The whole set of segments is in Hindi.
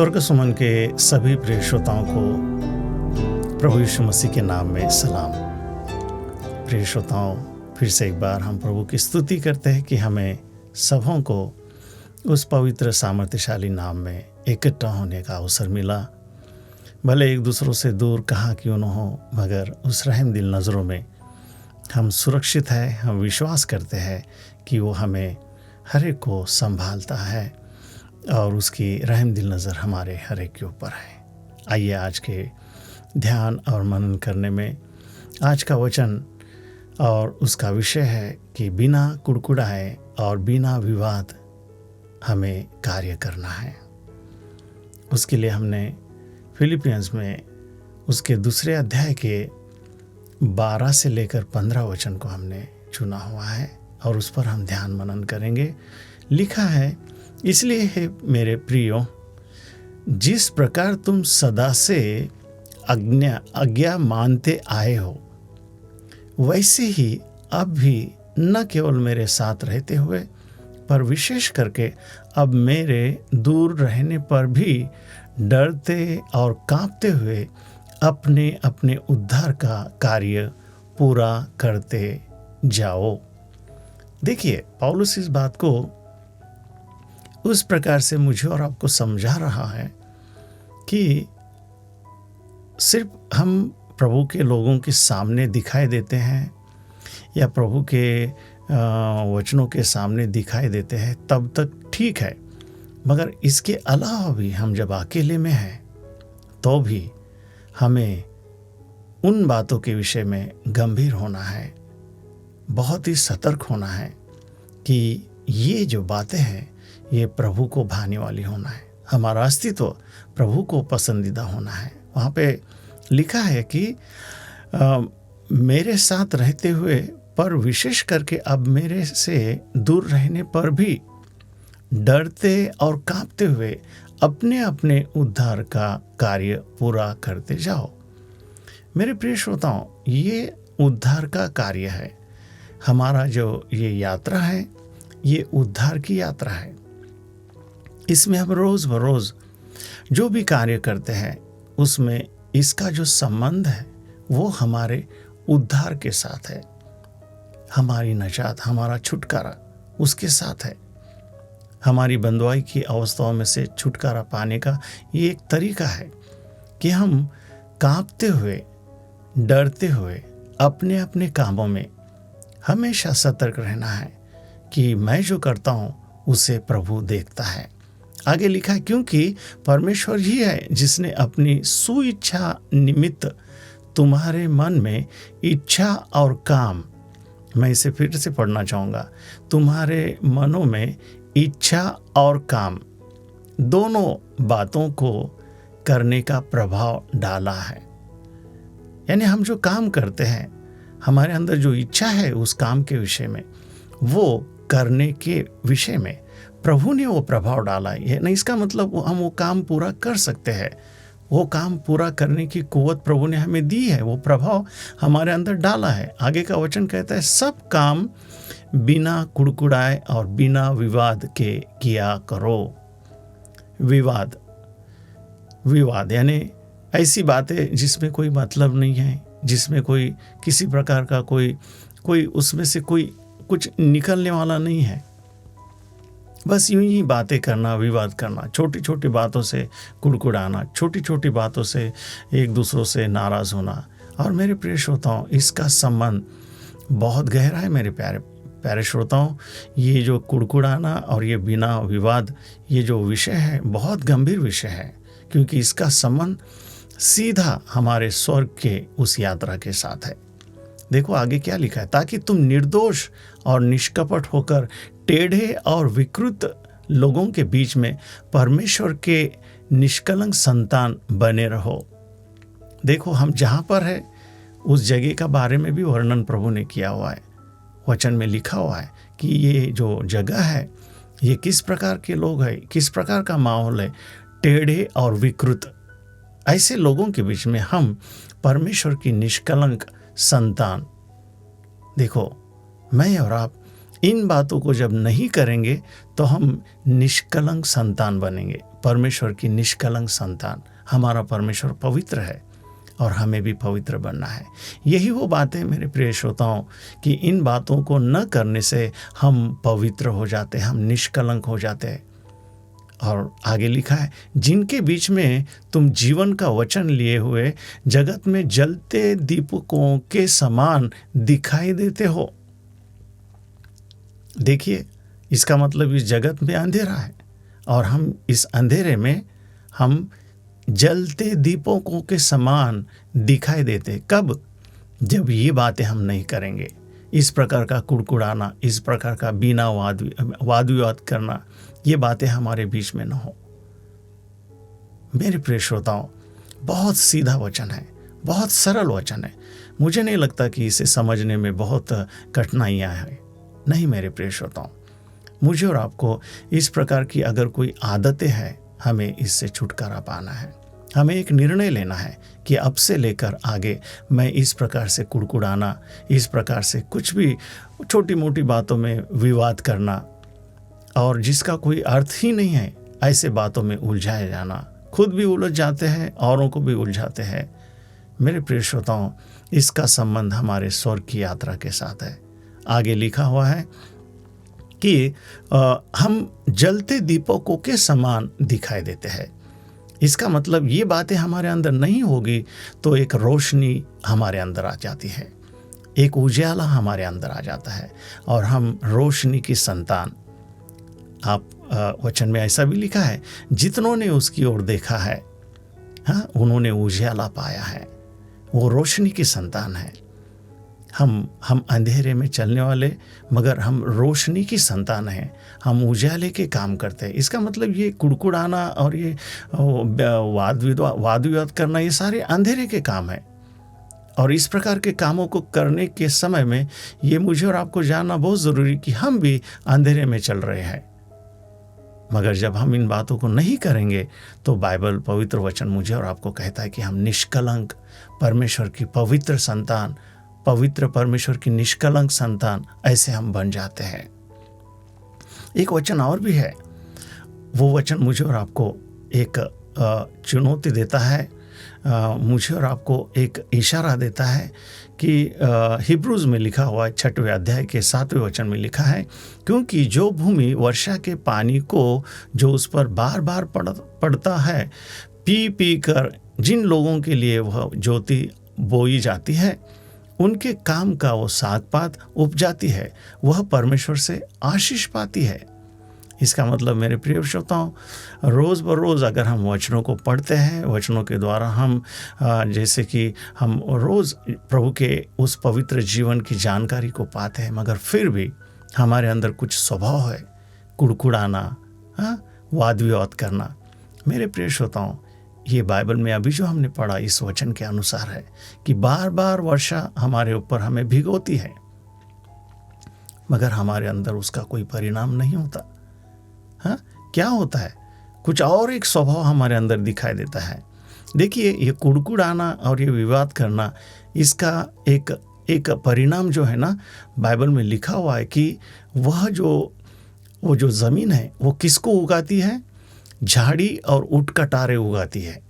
स्वर्ग सुमन के सभी प्रिय श्रोताओं को प्रभु यीशु मसीह के नाम में सलाम। प्रिय श्रोताओं, फिर से एक बार हम प्रभु की स्तुति करते हैं कि हमें सबों को उस पवित्र सामर्थ्यशाली नाम में इकट्ठा होने का अवसर मिला। भले एक दूसरों से दूर कहाँ क्यों न हो, मगर उस रहम दिल नज़रों में हम सुरक्षित हैं। हम विश्वास करते हैं कि वो हमें हर एक को संभालता है और उसकी रहम दिल नज़र हमारे हर एक के ऊपर है। आइए आज के ध्यान और मनन करने में आज का वचन और उसका विषय है कि बिना कुड़कुड़ाए और बिना विवाद हमें कार्य करना है। उसके लिए हमने फिलिपियंस में उसके दूसरे अध्याय के 12 से लेकर 15 वचन को हमने चुना हुआ है और उस पर हम ध्यान मनन करेंगे। लिखा है, इसलिए है मेरे प्रियो, जिस प्रकार तुम सदा से आज्ञा मानते आए हो, वैसे ही अब भी न केवल मेरे साथ रहते हुए पर विशेष करके अब मेरे दूर रहने पर भी डरते और कांपते हुए अपने अपने उद्धार का कार्य पूरा करते जाओ। देखिए, पौलुस इस बात को उस प्रकार से मुझे और आपको समझा रहा है कि सिर्फ हम प्रभु के लोगों के सामने दिखाई देते हैं या प्रभु के वचनों के सामने दिखाई देते हैं तब तक ठीक है, मगर इसके अलावा भी हम जब अकेले में हैं तो भी हमें उन बातों के विषय में गंभीर होना है, बहुत ही सतर्क होना है कि ये जो बातें हैं ये प्रभु को भाने वाली होना है। हमारा अस्तित्व प्रभु को पसंदीदा होना है। वहाँ पे लिखा है कि मेरे साथ रहते हुए पर विशेष करके अब मेरे से दूर रहने पर भी डरते और कांपते हुए अपने अपने उद्धार का कार्य पूरा करते जाओ। मेरे प्रिय श्रोताओं, ये उद्धार का कार्य है। हमारा जो ये यात्रा है ये उद्धार की यात्रा है। इसमें हम रोज़ बरोज़ जो भी कार्य करते हैं उसमें इसका जो संबंध है वो हमारे उद्धार के साथ है। हमारी नजात, हमारा छुटकारा उसके साथ है। हमारी बंधुआई की अवस्थाओं में से छुटकारा पाने का ये एक तरीका है कि हम कांपते हुए, डरते हुए अपने अपने कामों में हमेशा सतर्क रहना है कि मैं जो करता हूँ उसे प्रभु देखता है। आगे लिखा है, क्योंकि परमेश्वर ही है जिसने अपनी सुइच्छा निमित्त तुम्हारे मन में इच्छा और काम, मैं इसे फिर से पढ़ना चाहूँगा, तुम्हारे मनों में इच्छा और काम दोनों बातों को करने का प्रभाव डाला है। यानी हम जो काम करते हैं, हमारे अंदर जो इच्छा है उस काम के विषय में, वो करने के विषय में प्रभु ने वो प्रभाव डाला है। नहीं, इसका मतलब हम वो काम पूरा कर सकते हैं। वो काम पूरा करने की कुव्वत प्रभु ने हमें दी है, वो प्रभाव हमारे अंदर डाला है। आगे का वचन कहता है, सब काम बिना कुड़कुड़ाए और बिना विवाद के किया करो। विवाद यानी ऐसी बातें जिसमें कोई मतलब नहीं है, जिसमें कोई किसी प्रकार का कोई उसमें से कोई कुछ निकलने वाला नहीं है। बस यूं ही बातें करना, विवाद करना, छोटी छोटी बातों से कुड़कुड़ाना, छोटी छोटी बातों से एक दूसरों से नाराज़ होना। और मेरे प्रिय श्रोताओं, इसका संबंध बहुत गहरा है। मेरे प्यारे श्रोताओं, ये जो कुड़कुड़ाना और ये बिना विवाद, ये जो विषय है बहुत गंभीर विषय है, क्योंकि इसका संबंध सीधा हमारे स्वर्ग के उस यात्रा के साथ है। देखो आगे क्या लिखा है, ताकि तुम निर्दोष और निष्कपट होकर टेढ़े और विकृत लोगों के बीच में परमेश्वर के निष्कलंक संतान बने रहो। देखो, हम जहाँ पर है उस जगह का बारे में भी वर्णन प्रभु ने किया हुआ है। वचन में लिखा हुआ है कि ये जो जगह है ये किस प्रकार के लोग हैं, किस प्रकार का माहौल है। टेढ़े और विकृत ऐसे लोगों के बीच में हम परमेश्वर की निष्कलंक संतान। देखो, मैं और आप इन बातों को जब नहीं करेंगे तो हम निष्कलंक संतान बनेंगे, परमेश्वर की निष्कलंक संतान। हमारा परमेश्वर पवित्र है और हमें भी पवित्र बनना है। यही वो बातें मेरे प्रिय श्रोताओं कि इन बातों को न करने से हम पवित्र हो जाते, हम निष्कलंक हो जाते हैं। और आगे लिखा है, जिनके बीच में तुम जीवन का वचन लिए हुए जगत में जलते दीपकों के समान दिखाई देते हो। देखिए, इसका मतलब इस जगत में अंधेरा है और हम इस अंधेरे में हम जलते दीपकों के समान दिखाई देते। कब? जब ये बातें हम नहीं करेंगे। इस प्रकार का कुड़कुड़ाना, इस प्रकार का बिना वाद विवाद करना, ये बातें हमारे बीच में न हो। मेरे प्रिय श्रोताओं, बहुत सीधा वचन है, बहुत सरल वचन है। मुझे नहीं लगता कि इसे समझने में बहुत कठिनाइयाँ हैं। नहीं मेरे प्रिय श्रोताओं, मुझे और आपको इस प्रकार की अगर कोई आदतें हैं, हमें इससे छुटकारा पाना है। हमें एक निर्णय लेना है कि अब से लेकर आगे मैं इस प्रकार से कुड़कुड़ाना, इस प्रकार से कुछ भी छोटी मोटी बातों में विवाद करना और जिसका कोई अर्थ ही नहीं है, ऐसे बातों में उलझाए जाना, खुद भी उलझ जाते हैं, औरों को भी उलझाते हैं। मेरे प्रिय श्रोताओं, इसका संबंध हमारे स्वर्ग की यात्रा के साथ है। आगे लिखा हुआ है कि हम जलते दीपकों के समान दिखाई देते हैं। इसका मतलब ये बातें हमारे अंदर नहीं होगी तो एक रोशनी हमारे अंदर आ जाती है, एक उजाला हमारे अंदर आ जाता है और हम रोशनी की संतान। आप वचन में ऐसा भी लिखा है, जितनों ने उसकी ओर देखा है, हाँ, उन्होंने उजाला पाया है। वो रोशनी की संतान है। हम अंधेरे में चलने वाले, मगर हम रोशनी की संतान हैं। हम उजाले के काम करते हैं। इसका मतलब ये कुड़कुड़ाना और ये वाद विवाद करना, ये सारे अंधेरे के काम हैं। और इस प्रकार के कामों को करने के समय में ये मुझे और आपको जानना बहुत ज़रूरी कि हम भी अंधेरे में चल रहे हैं। मगर जब हम इन बातों को नहीं करेंगे तो बाइबल, पवित्र वचन मुझे और आपको कहता है कि हम निष्कलंक परमेश्वर की पवित्र संतान, पवित्र परमेश्वर की निष्कलंक संतान, ऐसे हम बन जाते हैं। एक वचन और भी है। वो वचन मुझे और आपको एक चुनौती देता है, मुझे और आपको एक इशारा देता है कि हिब्रूज में लिखा हुआ है 6वें अध्याय के 7वें वचन में लिखा है, क्योंकि जो भूमि वर्षा के पानी को जो उस पर बार बार पड़ता है पी पी कर जिन लोगों के लिए वह ज्योति बोई जाती है, उनके काम का वो साग पात उपजाती है, वह परमेश्वर से आशीष पाती है। इसका मतलब मेरे प्रिय श्रोताओं, रोज़ बरोज़ अगर हम वचनों को पढ़ते हैं, वचनों के द्वारा हम जैसे कि हम रोज़ प्रभु के उस पवित्र जीवन की जानकारी को पाते हैं, मगर फिर भी हमारे अंदर कुछ स्वभाव है, कुड़कुड़ाना, वाद विवाद करना। मेरे प्रिय श्रोताओं, ये बाइबल में अभी जो हमने पढ़ा इस वचन के अनुसार है कि बार बार वर्षा हमारे ऊपर हमें भिगोती है, मगर हमारे अंदर उसका कोई परिणाम नहीं होता। हाँ, क्या होता है? कुछ और एक स्वभाव हमारे अंदर दिखाई देता है। देखिए, ये कुड़कुड़ाना और ये विवाद करना, इसका एक परिणाम जो है ना, बाइबल में लिखा हुआ है कि वो जो ज़मीन है वो किसको उगाती है? झाड़ी और ऊँट कटारे उगाती है।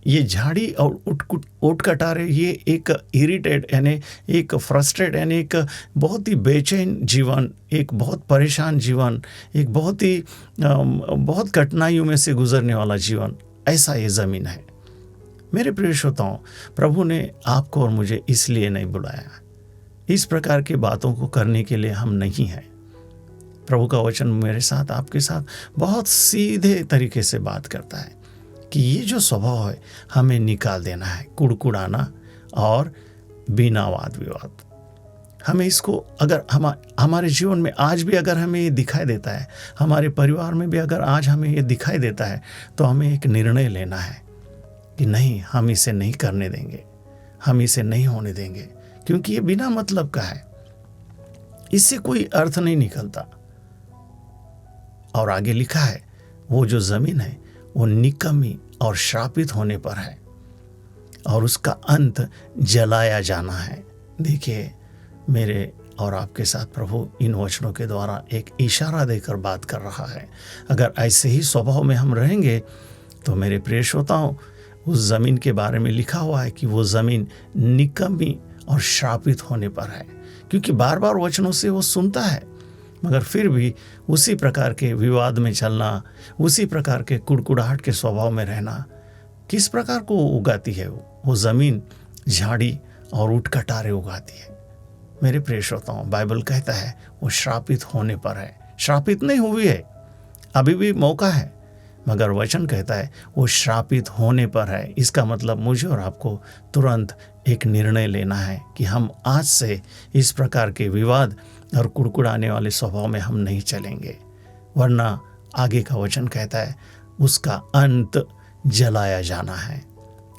ये झाड़ी और ऊँट कटारे, ये एक इरिटेट यानी एक फ्रस्ट्रेट यानी एक बहुत ही बेचैन जीवन, एक बहुत परेशान जीवन, एक बहुत कठिनाइयों में से गुजरने वाला जीवन, ऐसा ये ज़मीन है। मेरे प्रिय श्रोताओं, प्रभु ने आपको और मुझे इसलिए नहीं बुलाया। इस प्रकार की बातों को करने के लिए हम नहीं हैं। प्रभु का वचन मेरे साथ, आपके साथ बहुत सीधे तरीके से बात करता है कि ये जो स्वभाव है हमें निकाल देना है, कुड़कुड़ाना और बिना वाद विवाद। हमें इसको अगर हमारे जीवन में आज भी अगर हमें ये दिखाई देता है, हमारे परिवार में भी अगर आज हमें ये दिखाई देता है, तो हमें एक निर्णय लेना है कि नहीं, हम इसे नहीं करने देंगे, हम इसे नहीं होने देंगे, क्योंकि ये बिना मतलब का है, इससे कोई अर्थ नहीं निकलता। और आगे लिखा है, वो जो ज़मीन है वो निकम्मी और श्रापित होने पर है और उसका अंत जलाया जाना है। देखिए मेरे और आपके साथ प्रभु इन वचनों के द्वारा एक इशारा देकर बात कर रहा है। अगर ऐसे ही स्वभाव में हम रहेंगे तो मेरे प्रिय श्रोताओं, उस ज़मीन के बारे में लिखा हुआ है कि वो ज़मीन निकम्मी और श्रापित होने पर है, क्योंकि बार बार वचनों से वो सुनता है मगर फिर भी उसी प्रकार के विवाद में चलना, उसी प्रकार के कुड़कुड़ाहट के स्वभाव में रहना किस प्रकार को उगाती है? वो ज़मीन झाड़ी और ऊँट कटारे उगाती है। मेरे प्रिय श्रोताओं, बाइबल कहता है वो श्रापित होने पर है। श्रापित नहीं हुई है, अभी भी मौका है, मगर वचन कहता है वो श्रापित होने पर है। इसका मतलब मुझे और आपको तुरंत एक निर्णय लेना है कि हम आज से इस प्रकार के विवाद और कुड़कुड़ाने वाले स्वभाव में हम नहीं चलेंगे, वरना आगे का वचन कहता है उसका अंत जलाया जाना है।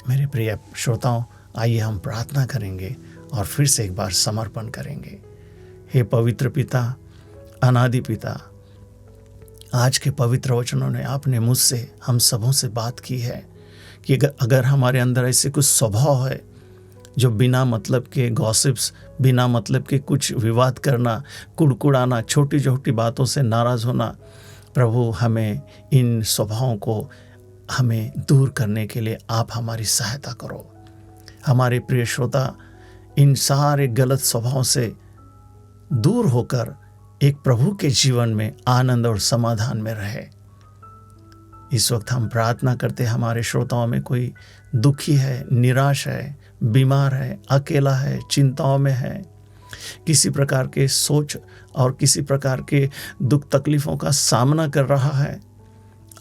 मेरे प्रिय श्रोताओं, आइए हम प्रार्थना करेंगे और फिर से एक बार समर्पण करेंगे। हे पवित्र पिता, अनादि पिता, आज के पवित्र वचनों ने आपने मुझसे, हम सबों से बात की है कि अगर हमारे अंदर ऐसे कुछ स्वभाव है जो बिना मतलब के गॉसिप्स, बिना मतलब के कुछ विवाद करना, कुड़कुड़ाना, छोटी छोटी बातों से नाराज़ होना, प्रभु हमें इन स्वभावों को हमें दूर करने के लिए आप हमारी सहायता करो। हमारे प्रिय श्रोता इन सारे गलत स्वभाव से दूर होकर एक प्रभु के जीवन में आनंद और समाधान में रहे। इस वक्त हम प्रार्थना करते, हमारे श्रोताओं में कोई दुखी है, निराश है, बीमार है, अकेला है, चिंताओं में है, किसी प्रकार के सोच और किसी प्रकार के दुख तकलीफ़ों का सामना कर रहा है,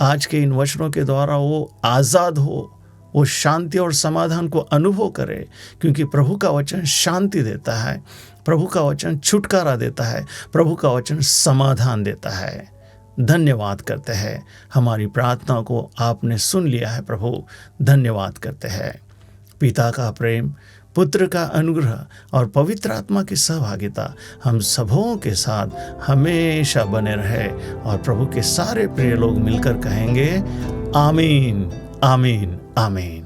आज के इन वचनों के द्वारा वो आज़ाद हो, वो शांति और समाधान को अनुभव करे, क्योंकि प्रभु का वचन शांति देता है, प्रभु का वचन छुटकारा देता है, प्रभु का वचन समाधान देता है। धन्यवाद करते हैं, हमारी प्रार्थना को आपने सुन लिया है प्रभु, धन्यवाद करते हैं। पिता का प्रेम, पुत्र का अनुग्रह और पवित्र आत्मा की सहभागिता हम सबों के साथ हमेशा बने रहे, और प्रभु के सारे प्रिय लोग मिलकर कहेंगे आमीन, आमीन, आमीन।